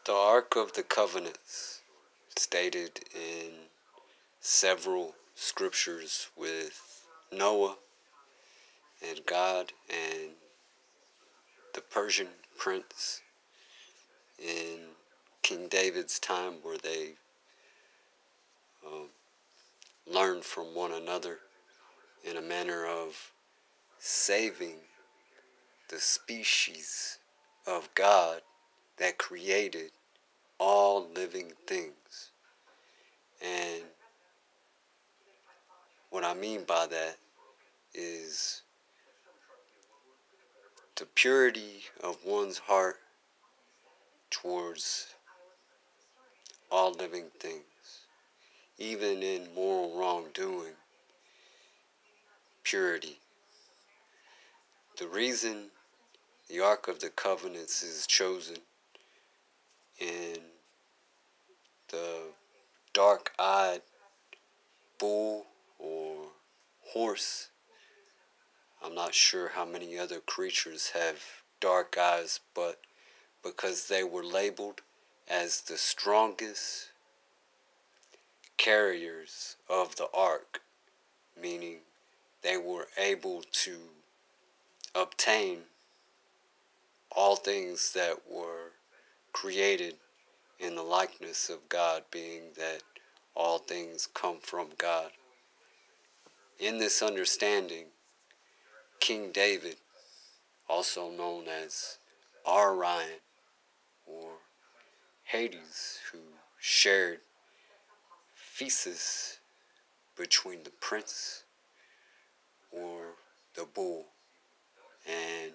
The Ark of the Covenants, stated in several scriptures with Noah and God and the Persian prince in King David's time, where they learned from one another in a manner of saving the species of God that created all living things. And what I mean by that is the purity of one's heart towards all living things, even in moral wrongdoing. Purity. The reason the Ark of the Covenants is chosen in the dark-eyed bull or horse, I'm not sure how many other creatures have dark eyes, but because they were labeled as the strongest carriers of the ark, meaning they were able to obtain all things that were created in the likeness of God, being that all things come from God. In this understanding, King David, also known as Orion or Hades, who shared feces between the prince or the bull, and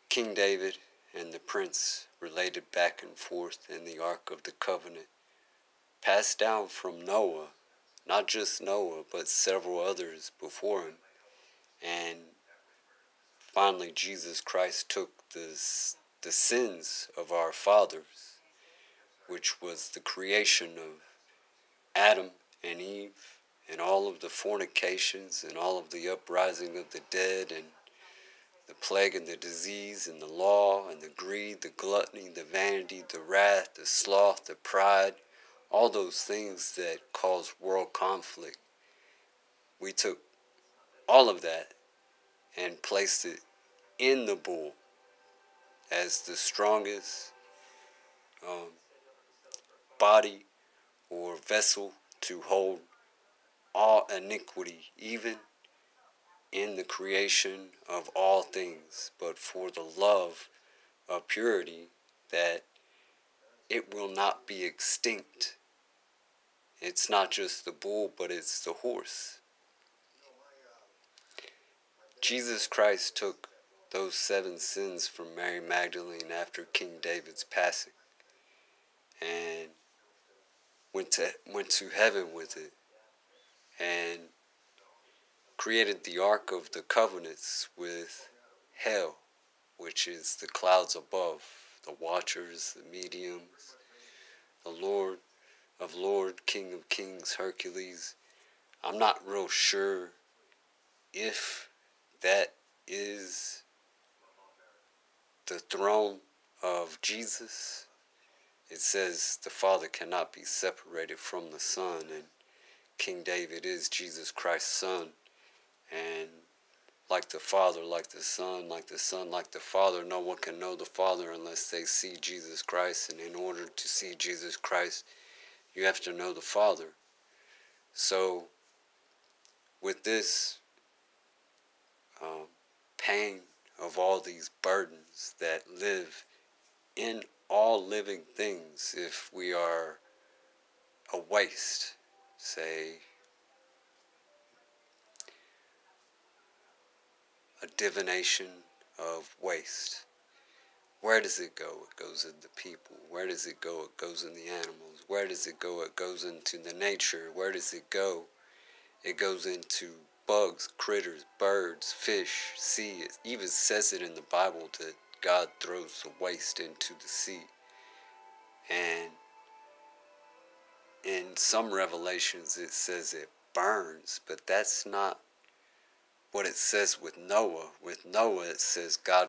King David and the prince related back and forth in the Ark of the Covenant, passed down from Noah, not just Noah, but several others before him. And finally, Jesus Christ took the sins of our fathers, which was the creation of Adam and Eve, and all of the fornications, and all of the uprising of the dead, and the plague and the disease, and the law, and the greed, the gluttony, the vanity, the wrath, the sloth, the pride, all those things that cause world conflict. We took all of that and placed it in the bull as the strongest body or vessel to hold all iniquity, even in the creation of all things, but for the love of purity, that it will not be extinct. It's not just the bull, but it's the horse. Jesus Christ took those 7 sins from Mary Magdalene after King David's passing and went to heaven with it, and created the Ark of the Covenants with hell, which is the clouds above, the watchers, the mediums, the Lord of Lords, King of Kings, Hercules. I'm not real sure if that is the throne of Jesus. It says the Father cannot be separated from the Son, and King David is Jesus Christ's son. And like the Father, like the Son, like the Son, like the Father, no one can know the Father unless they see Jesus Christ. And in order to see Jesus Christ, you have to know the Father. So, with this pain of all these burdens that live in all living things, if we are a waste, say, a divination of waste. Where does it go? It goes in the people. Where does it go? It goes in the animals. Where does it go? It goes into the nature. Where does it go? It goes into bugs, critters, birds, fish, sea. It even says it in the Bible that God throws the waste into the sea. And in some revelations it says it burns, but that's not what it says with Noah. With Noah, it says God